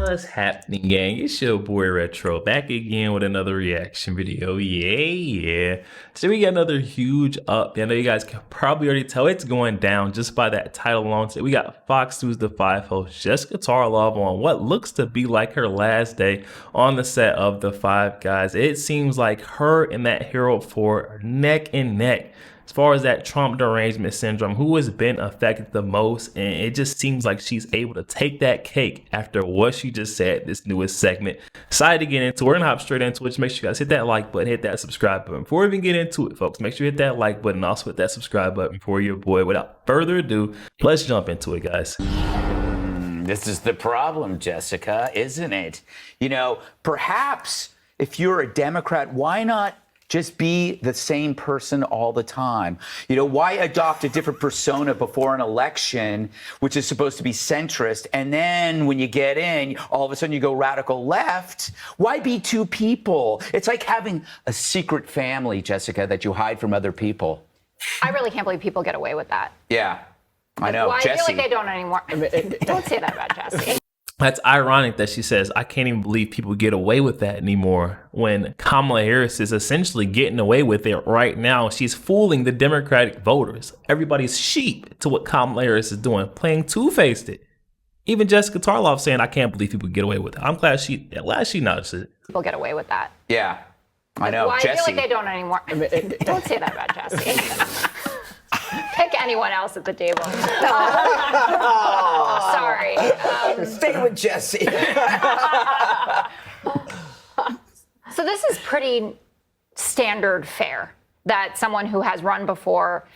What's happening, gang? It's your boy Retro back again with another reaction video. Yeah. So we got another huge update. I know you guys can probably already tell it's going down just by that title alone. So we got Fox News The 5 host Jessica Tarlov on what looks to be like her last day on the set of The 5 guys. It seems like her and that Hero 4 are neck and neck as far as that Trump derangement syndrome, who has been affected the most, and it just seems like she's able to take that cake after what she just said this newest segment. Excited to get into it. We're gonna hop straight into it. Just make sure you guys hit that like button, hit that subscribe button. Before we even get into it, folks, make sure you hit that like button, also hit that subscribe button for your boy. Without further ado, let's jump into it, guys. This is the problem, Jessica, isn't it? You know, perhaps if you're a Democrat, why not just be the same person all the time? You know, why adopt a different persona before an election, which is supposed to be centrist, and then when you get in, all of a sudden you go radical left? Why be two people? It's like having a secret family, Jessica, that you hide from other people. I really can't believe people get away with that. Yeah, I know. Well, I Jesse. feel like they don't anymore. Don't say that about Jesse. That's ironic that she says, I can't even believe people get away with that anymore, when Kamala Harris is essentially getting away with it right now. She's fooling the Democratic voters. Everybody's sheep to what Kamala Harris is doing, playing two-faced it. Even Jessica Tarlov saying, I can't believe people get away with it. I'm glad she noticed it. People get away with that. Yeah, I know. Well, I Jesse. feel like they don't anymore. Don't say that about Jesse. Pick anyone else at the table. Sorry. Stay with Jesse. So this is pretty standard fare that someone who has run before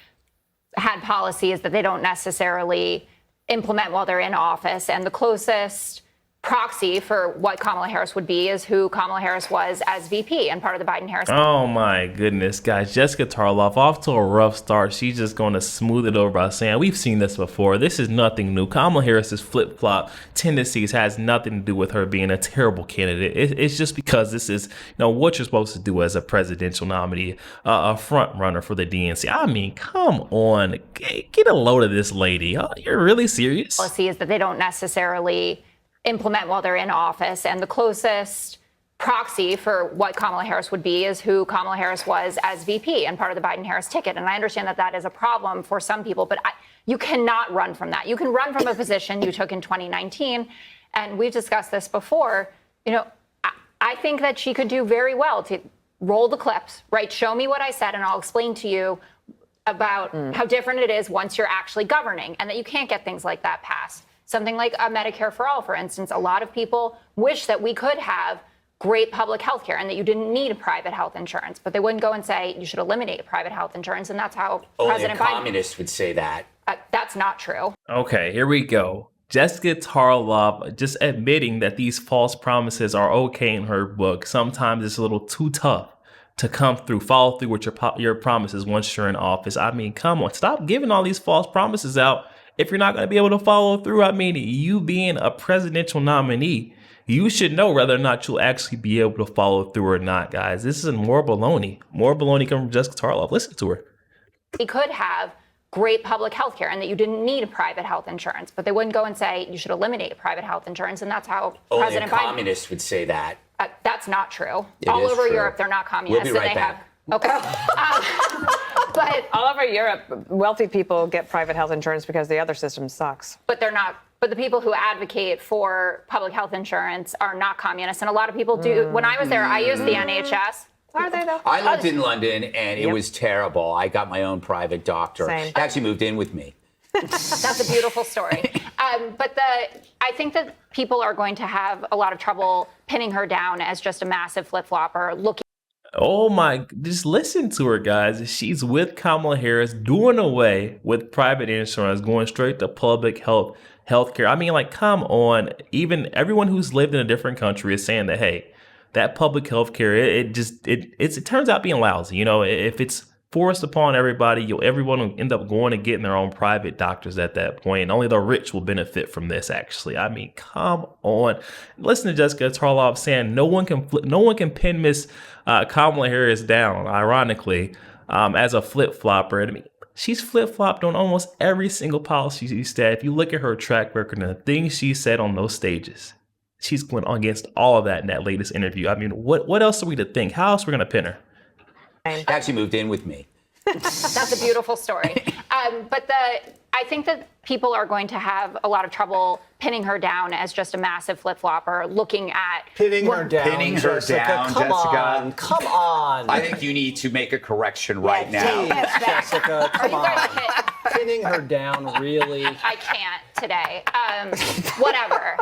had policies that they don't necessarily implement while they're in office. And the closest proxy for what Kamala Harris would be is who Kamala Harris was as VP and part of the Biden-Harris. Oh my goodness, guys. Jessica Tarlov off to a rough start. She's just going to smooth it over by saying, we've seen this before. This is nothing new. Kamala Harris's flip-flop tendencies has nothing to do with her being a terrible candidate. It's just because this is, what you're supposed to do as a presidential nominee, a front runner for the DNC. I mean, come on, get a load of this lady. You're really serious? Policy is that they don't necessarily implement while they're in office. And the closest proxy for what Kamala Harris would be is who Kamala Harris was as VP and part of the Biden-Harris ticket. And I understand that that is a problem for some people, but you cannot run from that. You can run from a position you took in 2019. And we've discussed this before. I think that she could do very well to roll the clips, right? Show me what I said and I'll explain to you about how different it is once you're actually governing, and that you can't get things like that passed. Something like a Medicare for all, for instance. A lot of people wish that we could have great public health care and that you didn't need private health insurance, but they wouldn't go and say you should eliminate private health insurance. And that's how President Biden. Only a communist would say that. That's not true. Okay, here we go. Jessica Tarlov just admitting that these false promises are okay in her book. Sometimes it's a little too tough to come through, follow through with your promises once you're in office. I mean, come on, stop giving all these false promises out if you're not going to be able to follow through. I mean, you being a presidential nominee, you should know whether or not you'll actually be able to follow through or not, guys. This is more baloney. More baloney coming from Jessica Tarlov. Listen to her. We could have great public health care and that you didn't need private health insurance, but they wouldn't go and say you should eliminate private health insurance. And that's how President Biden. Only a communist would say that. That's not true. All over Europe, they're not communists. We'll be right back. Okay. But all over Europe, wealthy people get private health insurance because the other system sucks. But they're not. But the people who advocate for public health insurance are not communists, and a a lot of people do. When I was there, I used the NHS. Are they though? I lived in London, and it was terrible. I got my own private doctor. Same. He actually moved in with me. That's a beautiful story. But I think that people are going to have a lot of trouble pinning her down as just a massive flip-flopper looking. Oh my, just listen to her, guys. She's with Kamala Harris, doing away with private insurance, going straight to public healthcare. I mean, like, come on. Even everyone who's lived in a different country is saying that, hey, that public healthcare, it turns out being lousy. If it's forced upon everybody, everyone will end up going and getting their own private doctors at that point. And only the rich will benefit from this, actually. I mean, come on. Listen to Jessica Tarlov saying no one can pin Miss Kamala Harris down, ironically, as a flip-flopper. I mean, she's flip-flopped on almost every single policy she said. If you look at her track record and the things she said on those stages, she's going against all of that in that latest interview. I mean, what else are we to think? How else are we going to pin her? She actually moved in with me. That's a beautiful story. But I think that people are going to have a lot of trouble pinning her down as just a massive flip-flopper, looking at Pinning her down, Jessica. Come on. I think you need to make a correction right now. Jessica, come on. Pinning her down, really? I can't today. Whatever.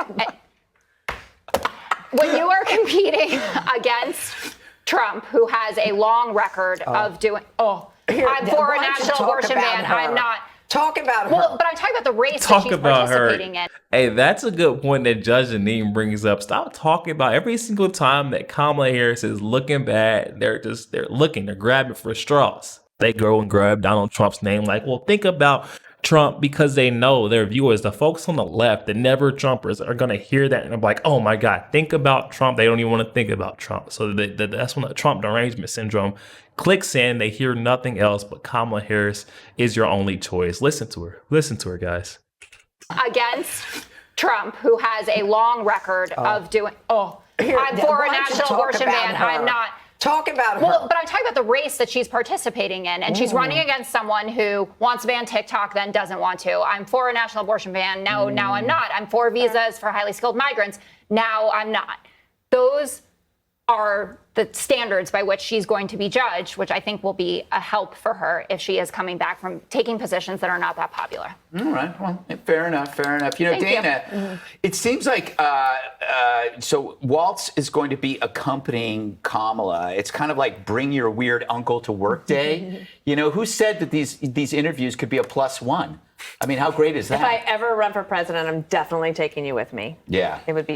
When you are competing against Trump, who has a long record of doing... I'm for a national abortion ban. I'm not. Talk about her. Well, but I'm talking about the race that she's participating in. Hey, that's a good point that Judge Jeanine brings up. Stop talking about every single time that Kamala Harris is looking bad. They're grabbing for straws. They go and grab Donald Trump's name. Like, well, think about Trump, because they know their viewers, the folks on the left, the never Trumpers, are going to hear that and they're like, oh my God, think about Trump. They don't even want to think about Trump. So that's when the Trump derangement syndrome clicks in. They hear nothing else but Kamala Harris is your only choice. Listen to her. Listen to her, guys. Against Trump, who has a long record of doing... I'm for a national abortion ban. I'm not. Talk about her. Well, but I'm talking about the race that she's participating in. And she's running against someone who wants to ban TikTok, then doesn't want to. I'm for a national abortion ban. Now I'm not. I'm for visas for highly skilled migrants. Now I'm not. Those are the standards by which she's going to be judged, which I think will be a help for her if she is coming back from taking positions that are not that popular. All right. Well, fair enough. Fair enough. You know, Thank Dana, it seems like so Walz is going to be accompanying Kamala. It's kind of like bring your weird uncle to work day. You know, who said that these interviews could be a +1? I mean, how great is that? If I ever run for president, I'm definitely taking you with me. Yeah. It would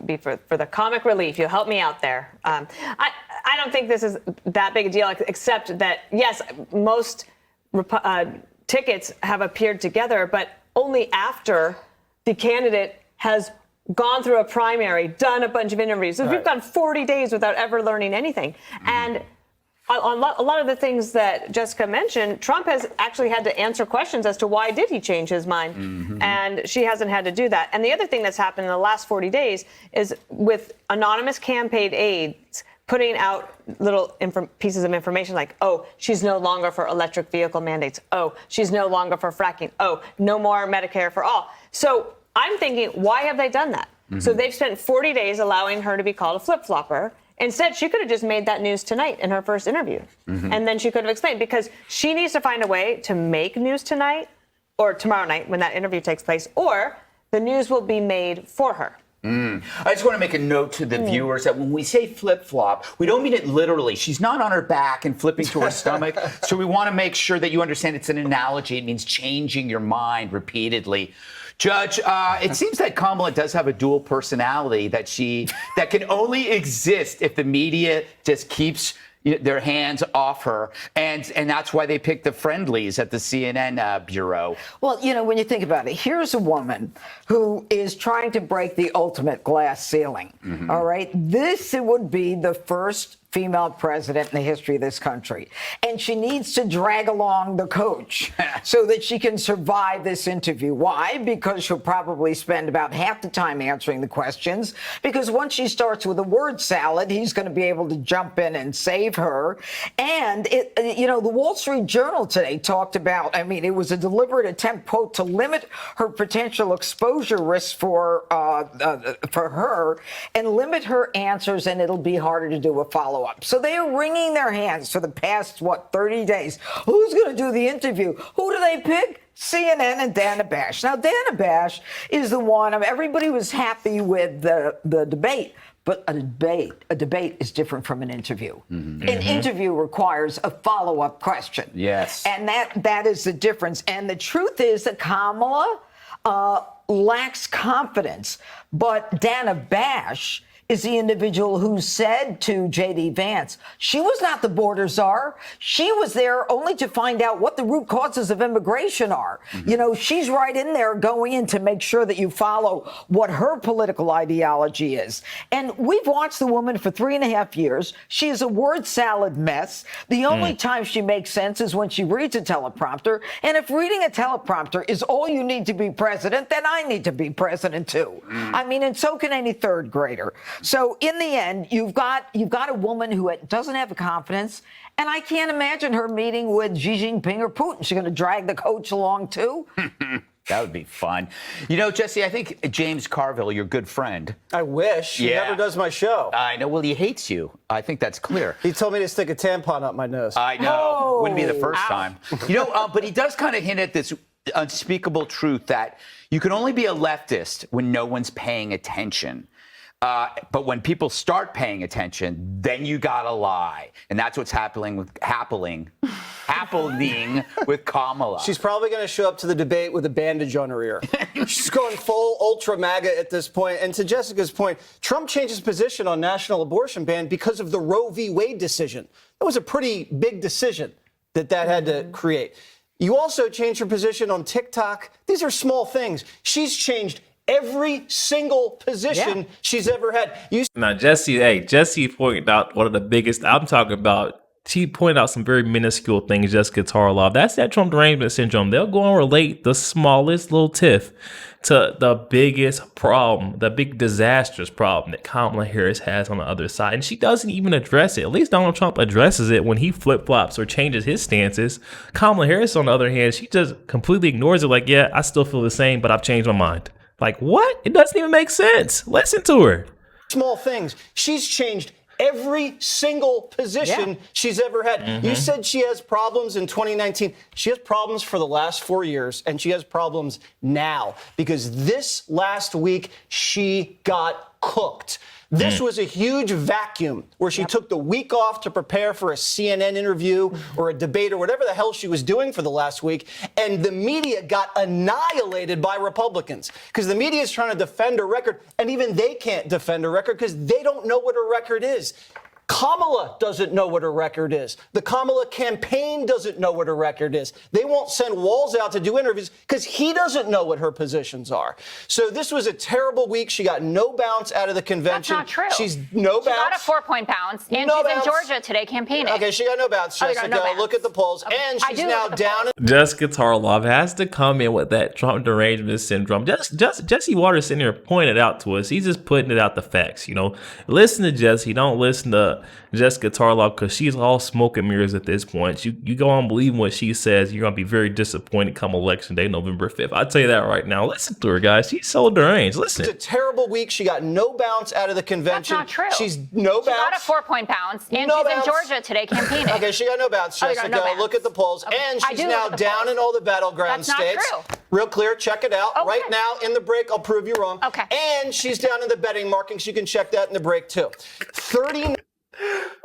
be for the comic relief. You'll help me out there. I don't think this is that big a deal, except that, yes, most tickets have appeared together, but only after the candidate has gone through a primary, done a bunch of interviews. So we've gone 40 days without ever learning anything. And a lot of the things that Jessica mentioned, Trump has actually had to answer questions as to why did he change his mind, and she hasn't had to do that. And the other thing that's happened in the last 40 days is with anonymous campaign aides putting out little pieces of information like, oh, she's no longer for electric vehicle mandates. Oh, she's no longer for fracking. Oh, no more Medicare for all. So I'm thinking, why have they done that? So they've spent 40 days allowing her to be called a flip-flopper. Instead, she could have just made that news tonight in her first interview. And then she could have explained, because she needs to find a way to make news tonight or tomorrow night when that interview takes place, or the news will be made for her. I just want to make a note to the viewers that when we say flip-flop, we don't mean it literally. She's not on her back and flipping to her stomach. So we want to make sure that you understand it's an analogy. It means changing your mind repeatedly. Judge, it seems that Kamala does have a dual personality that can only exist if the media just keeps their hands off her, and that's why they picked the friendlies at the CNN bureau. Well, you know, when you think about it, here's a woman who is trying to break the ultimate glass ceiling. All right, this would be the first female president in the history of this country. And she needs to drag along the coach so that she can survive this interview. Why? Because she'll probably spend about half the time answering the questions. Because once she starts with a word salad, he's going to be able to jump in and save her. And, the Wall Street Journal today talked about, it was a deliberate attempt, quote, to limit her potential exposure risks for her and limit her answers, and it'll be harder to do a follow-up. So they are wringing their hands for the past, 30 days. Who's going to do the interview? Who do they pick? CNN and Dana Bash. Now, Dana Bash is the one, everybody was happy with the debate. But a debate is different from an interview. An interview requires a follow-up question. Yes. And that is the difference. And the truth is that Kamala lacks confidence, but Dana Bash is the individual who said to J.D. Vance, she was not the border czar. She was there only to find out what the root causes of immigration are. You know, she's right in there going in to make sure that you follow what her political ideology is. And we've watched the woman for 3.5 years. She is a word salad mess. The only time she makes sense is when she reads a teleprompter. And if reading a teleprompter is all you need to be president, then I need to be president too. I mean, and so can any third grader. So in the end, you've got a woman who doesn't have the confidence. And I can't imagine her meeting with Xi Jinping or Putin. She's going to drag the coach along too. That would be fun. You know, Jesse, I think James Carville, your good friend. I wish. He never does my show. I know. Well, he hates you. I think that's clear. He told me to stick a tampon up my nose. I know. Wouldn't be the first time. You know, but he does kind of hint at this unspeakable truth that you can only be a leftist when no one's paying attention. But when people start paying attention, then you gotta lie, and that's what's happening with Kamala. She's probably going to show up to the debate with a bandage on her ear. She's going full ultra MAGA at this point. And to Jessica's point, Trump changed his position on national abortion ban because of the Roe v. Wade decision. That was a pretty big decision that had to create. You also changed her position on TikTok. These are small things. She's changed every single position she's ever had. Now, Jesse pointed out one of the biggest, I'm talking about, she pointed out some very minuscule things, Jessica Tarlov. That's that Trump derangement syndrome. They'll go and relate the smallest little tiff to the biggest problem, the big disastrous problem that Kamala Harris has on the other side. And she doesn't even address it. At least Donald Trump addresses it when he flip-flops or changes his stances. Kamala Harris, on the other hand, she just completely ignores it. Like, yeah, I still feel the same, but I've changed my mind. Like, what? It doesn't even make sense. Listen to her. Small things. She's changed every single position she's ever had. You said she has problems in 2019. She has problems for the last 4 years, and she has problems now because this last week she got cooked. This was a huge vacuum where she took the week off to prepare for a CNN interview or a debate or whatever the hell she was doing for the last week. And the media got annihilated by Republicans because the media is trying to defend her record. And even they can't defend her record because they don't know what her record is. Kamala doesn't know what her record is. The Kamala campaign doesn't know what her record is. They won't send Walz out to do interviews because he doesn't know what her positions are. So this was a terrible week. She got no bounce out of the convention. That's not true. She's no bounce. She got a 4-point bounce, and No she's bounce. in Georgia today campaigning. Okay, she got no bounce, Jessica. no bounce. Look at the polls. Okay. And I she's do now look at the down polls. in Jessica Tarlov has to come in with that Trump derangement syndrome. Jesse Waters sitting here pointed out to us. He's just putting it out the facts, you know. Listen to Jesse. Don't listen to Jessica Tarlov because she's all smoke and mirrors at this point. You go on believing what she says, you're going to be very disappointed come election day, November 5th. I'll tell you that right now. Listen to her, guys. She's so deranged. Listen. It's a terrible week. She got no bounce out of the convention. That's not true. She's no She bounce. got a 4-point bounce, and No she's bounce. in Georgia today campaigning. Okay, she got no bounce, Oh, you Jessica. got no bounce. Look at the polls. Okay. And I she's do now look at the down polls. in all the battleground That's not states. true. Real clear. Check it out. Okay. Right now in the break, I'll prove you wrong. Okay. And she's down in the betting markings. You can check that in the break, too. 30.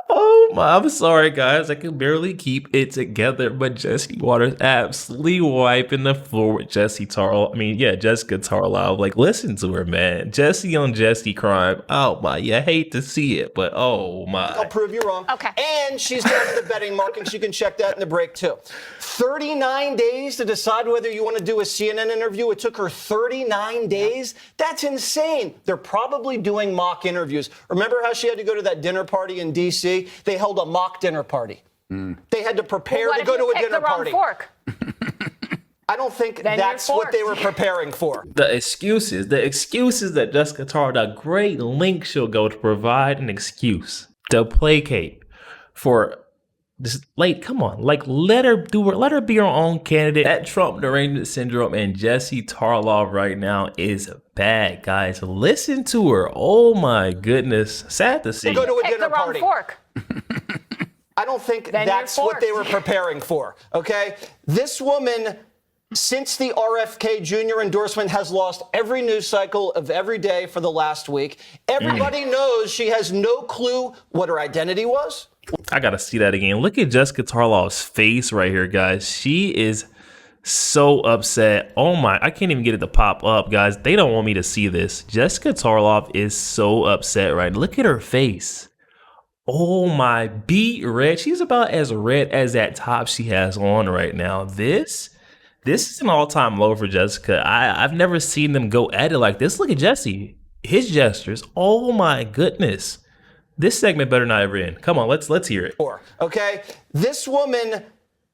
Oh my, I'm sorry guys, I can barely keep it together, but Jesse Waters absolutely wiping the floor with Jessica Tarlov. Like, listen to her, man. Jesse on Jesse crime. Oh my, you hate to see it, but oh my. I'll prove you wrong. Okay. And she's down in the betting markings. You can check that in the break, too. 39 days to decide whether you want to do a CNN interview. It took her 39 days. That's insane. They're probably doing mock interviews. Remember how she had to go to that dinner party in D.C.? They held a mock dinner party. They had to prepare to go to a dinner party. Fork? I don't think Then that's you're what they were forced. preparing for. The excuses that Jessica Tarlov, the great link she'll go to provide an excuse to placate for this. Like, come on, like let her be her own candidate. That Trump derangement syndrome and Jesse Tarlov right now is bad, guys. Listen to her. Oh my goodness, sad to see. Go to a Pick dinner the wrong party. fork. I don't think Then that's you're what they were forced. preparing for, okay? This woman, since the RFK Jr. endorsement, has lost every news cycle of every day for the last week. Everybody knows she has no clue what her identity was. I gotta see that again. Look at Jessica Tarlov's face right here, guys. She is so upset. Oh my, I can't even get it to pop up, guys. They don't want me to see this. Jessica Tarlov is so upset, right? Look at her face. Oh my, beet red. She's about as red as that top she has on right now. This is an all-time low for Jessica. I've never seen them go at it like this. Look at Jesse. His gestures. Oh my goodness. This segment better not ever end. Come on, let's hear it. Okay, this woman,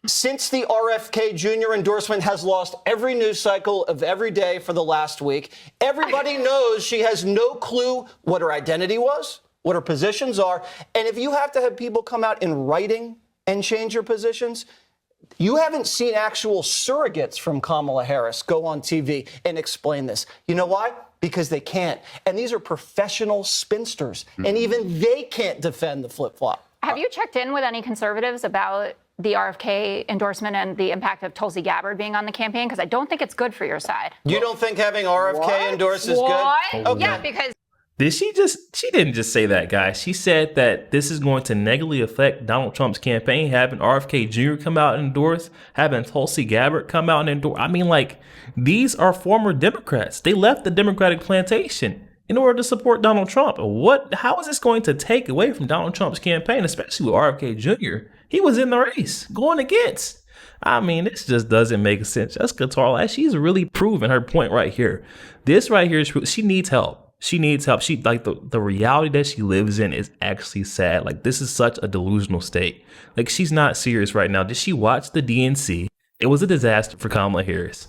since the RFK Jr. endorsement, has lost every news cycle of every day for the last week. Everybody knows she has no clue what her identity was, what her positions are. And if you have to have people come out in writing and change your positions, you haven't seen actual surrogates from Kamala Harris go on TV and explain this. You know why? Because they can't. And these are professional spinsters. And even they can't defend the flip-flop. Have you checked in with any conservatives about the RFK endorsement and the impact of Tulsi Gabbard being on the campaign? Because I don't think it's good for your side. You don't think having RFK endorse is What? good? Okay. Yeah, because She didn't just say that, guys. She said that this is going to negatively affect Donald Trump's campaign, having RFK Jr. come out and endorse, having Tulsi Gabbard come out and endorse. I mean, like, these are former Democrats. They left the Democratic plantation in order to support Donald Trump. How is this going to take away from Donald Trump's campaign, especially with RFK Jr.? He was in the race, going against. I mean, this just doesn't make sense. Jessica Tarlov, she's really proven her point right here. This right here is true. She needs help. She needs help. She like the reality that she lives in is actually sad. Like, this is such a delusional state. Like, she's not serious right now. Did she watch the DNC? It was a disaster for Kamala Harris.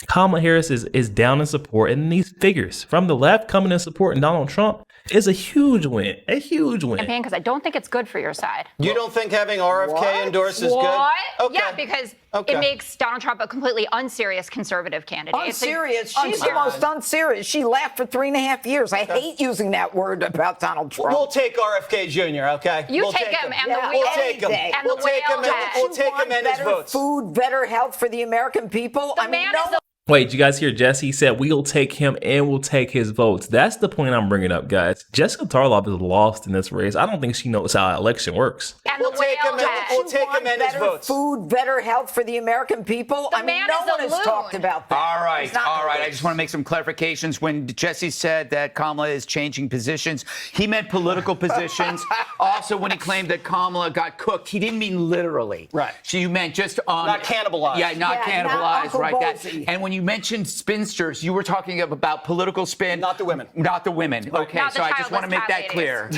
Kamala Harris is down in support, and these figures from the left coming in supporting Donald Trump is a huge win. A huge win. campaign, because I don't think it's good for your side. You don't think having RFK endorse is What? good? Okay. Yeah, because it makes Donald Trump a completely unserious conservative candidate. Unserious. She's the most unserious. She laughed for 3.5 years. I hate using that word about Donald Trump. We'll take RFK Jr., okay? You take him and the We'll whale take him. and We'll the take him whale and we'll take him and his better votes. food, better health for the American people. The man is a Wait, did you guys hear Jesse said we'll take him and we'll take his votes? That's the point I'm bringing up, guys. Jessica Tarlov is lost in this race. I don't think she knows how an election works. and We'll the take him whale and we'll take him and his better votes. food, better health for the American people. The I mean, man no is a one has loon. talked about that. All right, He's not all gonna right. I win. just want to make some clarifications. When Jesse said that Kamala is changing positions, he meant political positions. Also, when he claimed that Kamala got cooked, he didn't mean literally. Right. So you meant just on... Not cannibalized. Yeah, not Yeah, not cannibalized, Uncle right? Bolsey. And when you mentioned spinsters, you were talking about political spin. Not the women. Not the women. Okay, Not the so I just want to childless make that cat clear.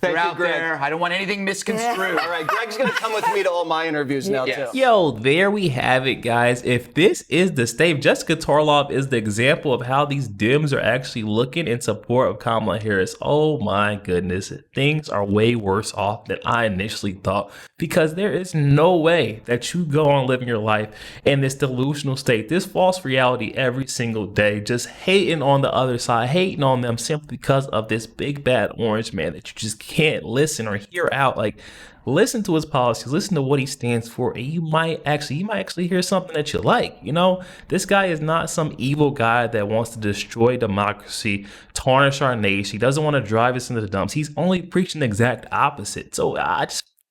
Thank They're you, out Greg. there. I don't want anything misconstrued. All right, Greg's going to come with me to all my interviews now, Yes. too. Yo, there we have it, guys. If this is the state, Jessica Tarlov is the example of how these Dems are actually looking in support of Kamala Harris. Oh my goodness. Things are way worse off than I initially thought, because there is no way that you go on living your life in this delusional state, this false reality every single day, just hating on the other side, hating on them simply because of this big bad orange man that you just can't listen or hear out. Like, listen to his policies, listen to what he stands for, and you might actually hear something that you like. You know, this guy is not some evil guy that wants to destroy democracy, tarnish our nation. He doesn't want to drive us into the dumps. He's only preaching the exact opposite. So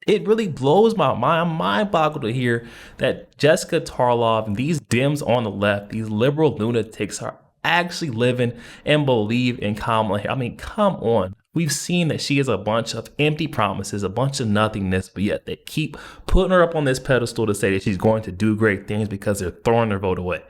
it really blows my mind. I'm mind-boggled to hear that Jessica Tarlov and these Dems on the left, these liberal lunatics, are actually living and believe in Kamala Harris. I mean, come on. We've seen that she is a bunch of empty promises, a bunch of nothingness, but yet they keep putting her up on this pedestal to say that she's going to do great things because they're throwing their vote away.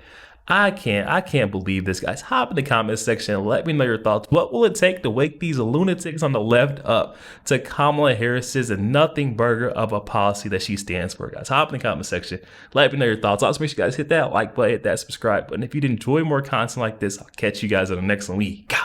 I can't believe this, guys. Hop in the comment section and let me know your thoughts. What will it take to wake these lunatics on the left up to Kamala Harris's and nothing burger of a policy that she stands for, guys? Hop in the comment section. Let me know your thoughts. Also, make sure you guys hit that like button, hit that subscribe button. If you'd enjoy more content like this, I'll catch you guys on the next one. We go.